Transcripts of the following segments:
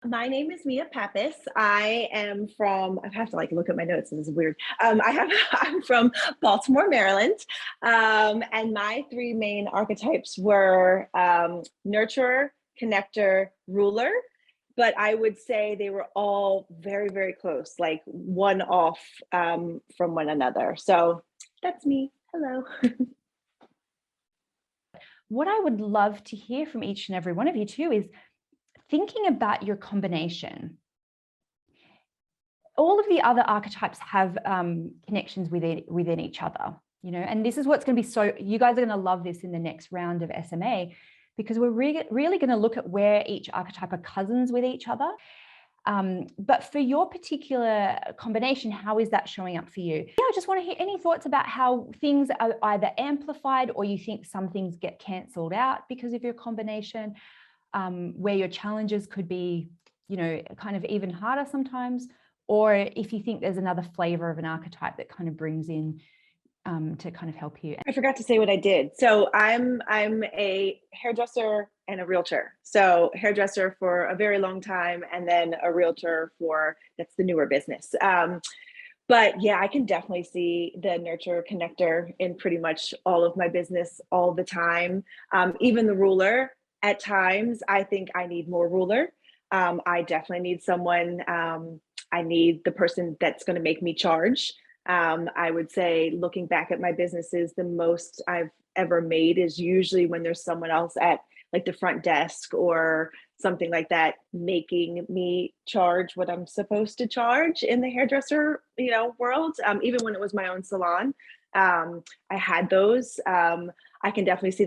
My name is Mia Pappas. I am from, I have to look at my notes. This is weird. I'm from Baltimore, Maryland. And my three main archetypes were nurturer, connector, ruler. But I would say they were all very, very close, like one off from one another. So that's me. Hello. What I would love to hear from each and every one of you too is thinking about your combination. All of the other archetypes have connections within each other, and this is what's going to be you guys are going to love this in the next round of SMA, because we're really going to look at where each archetype are cousins with each other. But for your particular combination, how is that showing up for you? Yeah, I just want to hear any thoughts about how things are either amplified or you think some things get cancelled out because of your combination, where your challenges could be, kind of even harder sometimes, or if you think there's another flavor of an archetype that kind of brings in to kind of help you. I forgot to say what I did. So I'm a hairdresser and a realtor. So hairdresser for a very long time, and then a realtor that's the newer business. But yeah, I can definitely see the nurture connector in pretty much all of my business all the time. Even the ruler, at times, I think I need more ruler. I definitely need someone, I need the person that's going to make me charge. I would say, looking back at my businesses, the most I've ever made is usually when there's someone else at like the front desk or something like that, making me charge what I'm supposed to charge in the hairdresser, world. Even when it was my own salon, I had those. I can definitely see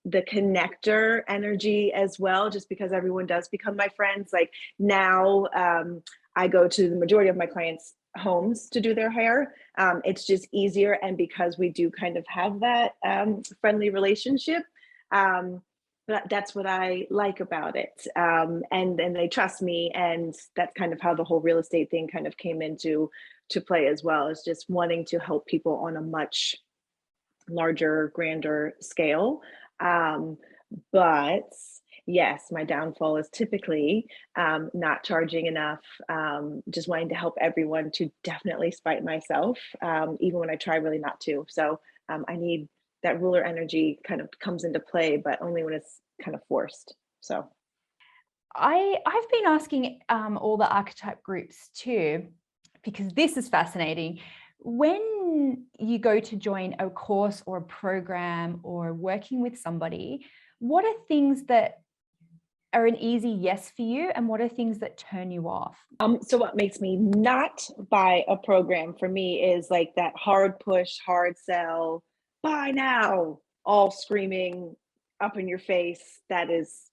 the connector energy as well, just because everyone does become my friends. Like now, I go to the majority of my clients' homes to do their hair. It's just easier, and because we do kind of have that friendly relationship, but that's what I like about it. And they trust me, and that's kind of how the whole real estate thing kind of came into play as well, is just wanting to help people on a much larger, grander scale. But yes, my downfall is typically not charging enough, just wanting to help everyone, to definitely spite myself, even when I try really not to. So I need that ruler energy kind of comes into play, but only when it's kind of forced. So I've been asking all the archetype groups too, because this is fascinating. When you go to join a course or a program or working with somebody, what are things that are an easy yes for you, and what are things that turn you off? So what makes me not buy a program for me is like that hard push, hard sell, buy now, all screaming up in your face. That is,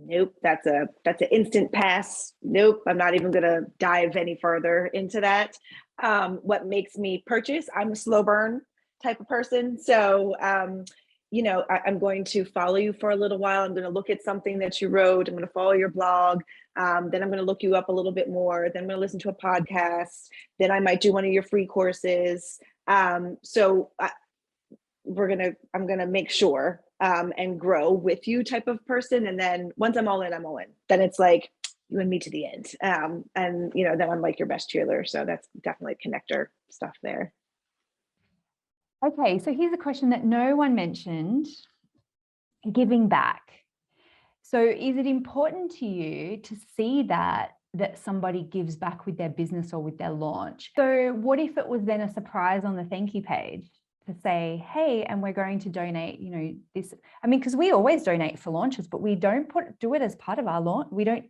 nope, that's an instant pass. Nope, I'm not even gonna dive any further into that. What makes me purchase, I'm a slow burn type of person. So I'm going to follow you for a little while. I'm going to look at something that you wrote. I'm going to follow your blog. Then I'm going to look you up a little bit more. Then I'm going to listen to a podcast. Then I might do one of your free courses. I'm going to make sure and grow with you type of person. And then once I'm all in, I'm all in. Then it's like you and me to the end. And then I'm like your best cheerleader. So that's definitely connector stuff there. Okay, so here's a question that no one mentioned: giving back. So is it important to you to see that somebody gives back with their business or with their launch? So what if it was then a surprise on the thank you page to say, hey, and we're going to donate, this, because we always donate for launches, but we don't do it as part of our launch. We don't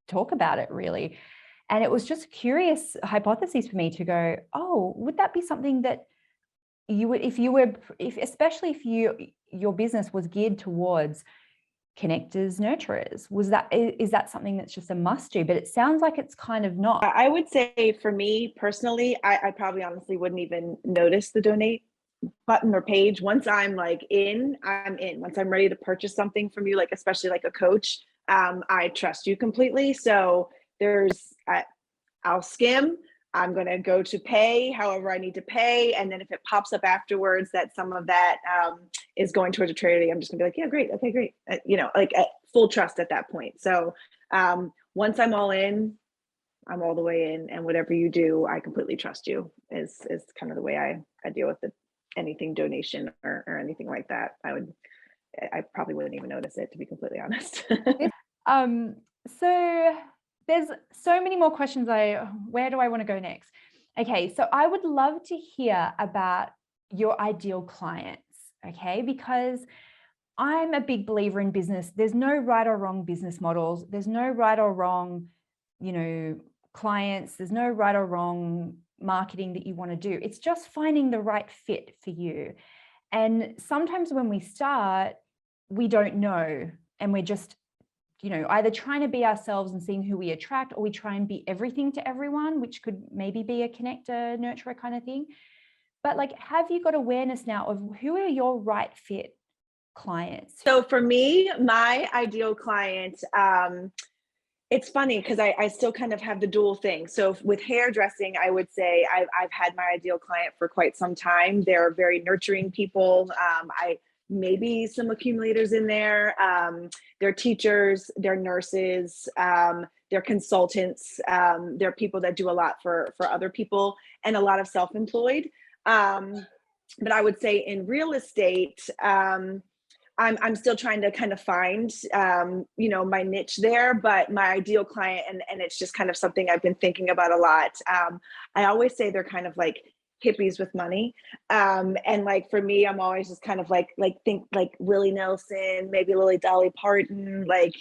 talk about it really. And it was just a curious hypothesis for me to go, oh, would that be something that you would, especially if your business was geared towards connectors, nurturers, is that something that's just a must do? But it sounds like it's kind of not. I would say for me personally, I probably honestly wouldn't even notice the donate button or page. Once I'm like I'm in. Once I'm ready to purchase something from you, like especially like a coach, I trust you completely. So I'll skim. I'm going to go to pay however I need to pay. And then if it pops up afterwards that some of that is going towards a charity, I'm just gonna be like, yeah, great. Okay, great. Full trust at that point. So once I'm all in, I'm all the way in, and whatever you do, I completely trust you is kind of the way I deal with anything donation or anything like that. I probably wouldn't even notice it, to be completely honest. So there's so many more questions. Where do I want to go next? Okay, so I would love to hear about your ideal clients, okay? Because I'm a big believer in business. There's no right or wrong business models. There's no right or wrong, clients. There's no right or wrong marketing that you want to do. It's just finding the right fit for you. And sometimes when we start, we don't know, and we're just, either trying to be ourselves and seeing who we attract, or we try and be everything to everyone, which could maybe be a connector, nurturer kind of thing. But like, have you got awareness now of who are your right fit clients? So for me, my ideal client, it's funny because I still kind of have the dual thing. So with hairdressing, I would say I've had my ideal client for quite some time. They're very nurturing people. Maybe some accumulators in there. They're teachers, they're nurses, they're consultants, they're people that do a lot for other people, and a lot of self-employed. But I would say in real estate, I'm still trying to kind of find, my niche there, but my ideal client, and it's just kind of something I've been thinking about a lot. I always say they're kind of like hippies with money. And like, for me, I'm always just kind of like think like Willie Nelson, maybe Dolly Parton, like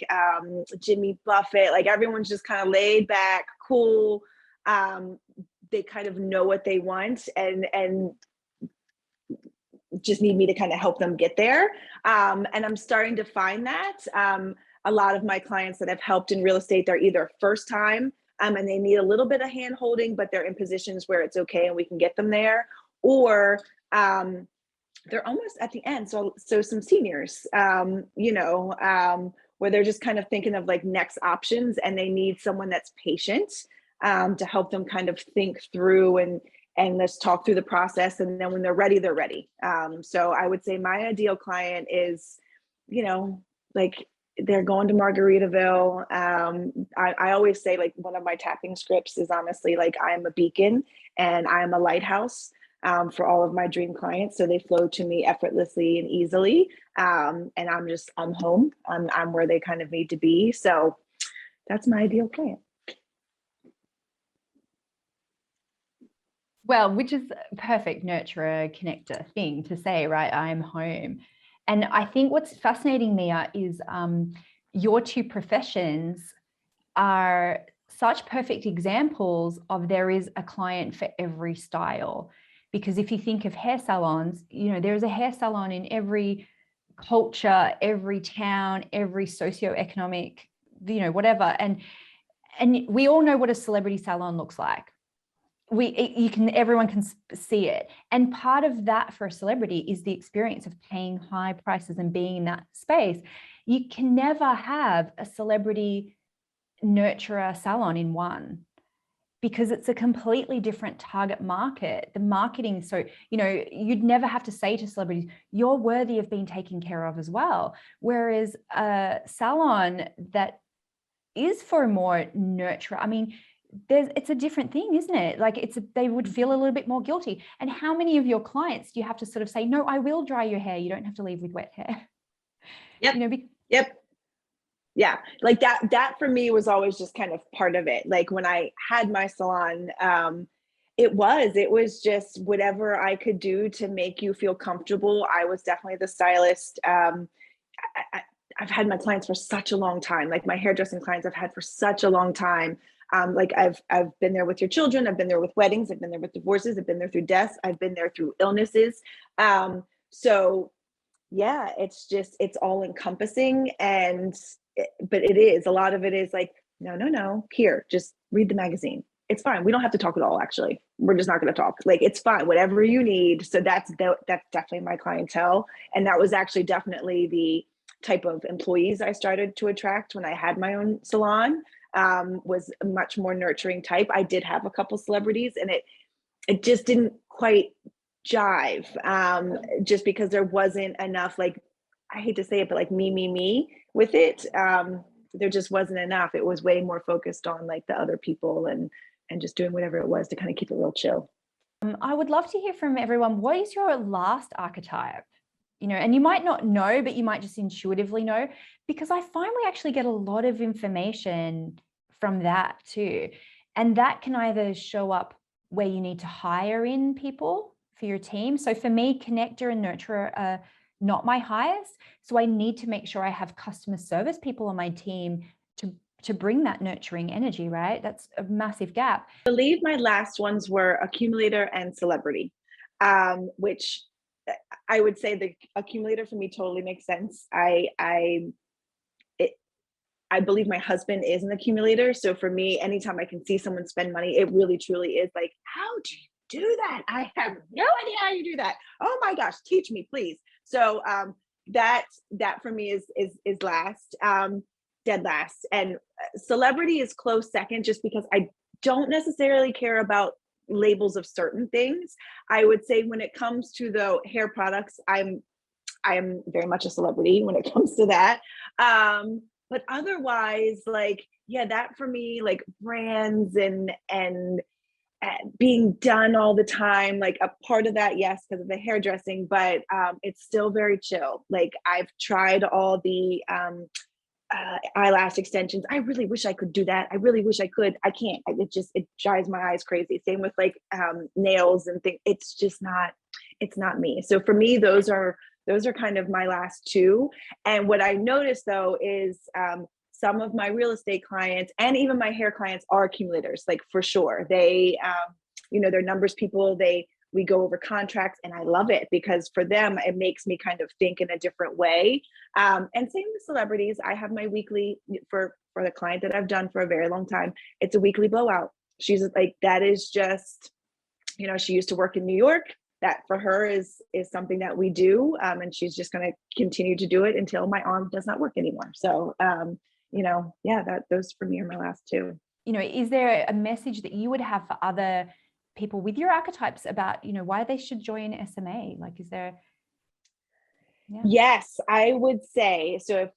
Jimmy Buffett, like everyone's just kind of laid back, cool. They kind of know what they want and just need me to kind of help them get there. And I'm starting to find that a lot of my clients that I've helped in real estate, they're either first time and they need a little bit of hand holding, but they're in positions where it's okay and we can get them there, or they're almost at the end. So some seniors, where they're just kind of thinking of like next options, and they need someone that's patient to help them kind of think through and let's talk through the process. And then when they're ready, they're ready. So I would say my ideal client is, like they're going to Margaritaville. I always say, like, one of my tapping scripts is honestly like, I'm a beacon and I'm a lighthouse for all of my dream clients. So they flow to me effortlessly and easily. And I'm home. I'm where they kind of need to be. So that's my ideal client. Well, which is a perfect nurturer connector thing to say, right? I'm home. And I think what's fascinating, Mia, is your two professions are such perfect examples of there is a client for every style. Because if you think of hair salons, there's a hair salon in every culture, every town, every socioeconomic, whatever. And we all know what a celebrity salon looks like. Everyone can see it. And part of that for a celebrity is the experience of paying high prices and being in that space. You can never have a celebrity nurturer salon in one, because it's a completely different target market. The marketing, so, you'd never have to say to celebrities, you're worthy of being taken care of as well. Whereas a salon that is for a more nurturer, it's a different thing, isn't it? Like they would feel a little bit more guilty. And how many of your clients do you have to sort of say, no, I will dry your hair. You don't have to leave with wet hair. Yep. Yep. Yeah. Like that for me was always just kind of part of it. Like when I had my salon, it was just whatever I could do to make you feel comfortable. I was definitely the stylist. I've had my clients for such a long time. Like my hairdressing clients I've had for such a long time. Like I've been there with your children. I've been there with weddings. I've been there with divorces. I've been there through deaths. I've been there through illnesses. So yeah, it's all encompassing. But it is, a lot of it is like, no, here, just read the magazine. It's fine. We don't have to talk at all. Actually, we're just not going to talk. Like, it's fine, whatever you need. So that's definitely my clientele. And that was actually definitely the type of employees I started to attract when I had my own salon. Was a much more nurturing type. I did have a couple celebrities, and it just didn't quite jive, just because there wasn't enough, like, I hate to say it, but like me with it. there just wasn't enough. It was way more focused on like the other people and just doing whatever it was to kind of keep it real chill. I would love to hear from everyone. What is your last archetype? And you might not know, but you might just intuitively know, because I find we actually get a lot of information from that too. And that can either show up where you need to hire in people for your team. So for me, connector and nurturer are not my highest. So I need to make sure I have customer service people on my team to bring that nurturing energy, right? That's a massive gap. I believe my last ones were accumulator and celebrity, which I would say the accumulator for me totally makes sense. I believe my husband is an accumulator. So for me, anytime I can see someone spend money, it really truly is like, how do you do that? I have no idea how you do that. Oh my gosh, teach me, please. So that for me is last, dead last. And celebrity is close second, just because I don't necessarily care about labels of certain things. I would say when it comes to the hair products, I am very much a celebrity when it comes to that. But otherwise, like, yeah, that for me, like brands and being done all the time, like a part of that, yes, because of the hairdressing, but it's still very chill. Like I've tried all the eyelash extensions. I really wish I could do that. I really wish I could. I can't. It drives my eyes crazy. Same with like nails and things. It's just not, it's not me. So for me, those are kind of my last two. And what I noticed though is some of my real estate clients and even my hair clients are accumulators, like for sure. They, they're numbers people. We go over contracts, and I love it because for them, it makes me kind of think in a different way. And same with celebrities. I have my weekly for the client that I've done for a very long time. It's a weekly blowout. She's like, that is just, she used to work in New York. That for her is something that we do. And she's just going to continue to do it until my arm does not work anymore. So, those for me are my last two. Is there a message that you would have for other people with your archetypes about, why they should join SMA? Like, is there? Yeah. Yes, I would say, so if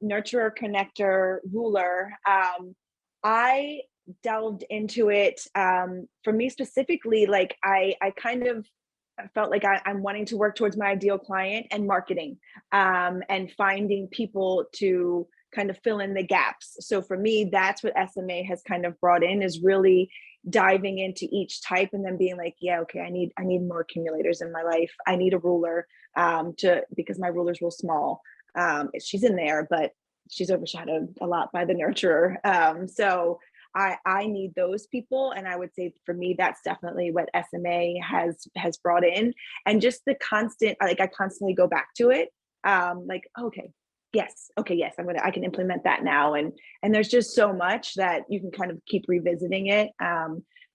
nurturer, connector, ruler, I delved into it. For me specifically, like I kind of felt like I'm wanting to work towards my ideal client and marketing, and finding people to kind of fill in the gaps. So for me, that's what SMA has kind of brought in, is really diving into each type and then being like, yeah, okay, I need more accumulators in my life. I need a ruler because my ruler's real small. She's in there, but she's overshadowed a lot by the nurturer. So I need those people. And I would say for me, that's definitely what SMA has brought in. And just the constant, like I constantly go back to it. Like, okay, yes, I can implement that now. And there's just so much that you can kind of keep revisiting it.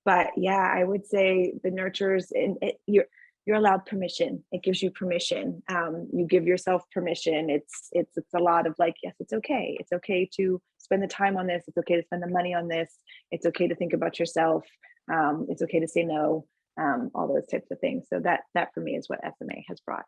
But yeah, I would say the nurturers, and you're allowed permission. It gives you permission. You give yourself permission. It's a lot of like, yes, it's okay. It's okay to spend the time on this. It's okay to spend the money on this. It's okay to think about yourself. It's okay to say no. All those types of things. So that for me is what SMA has brought.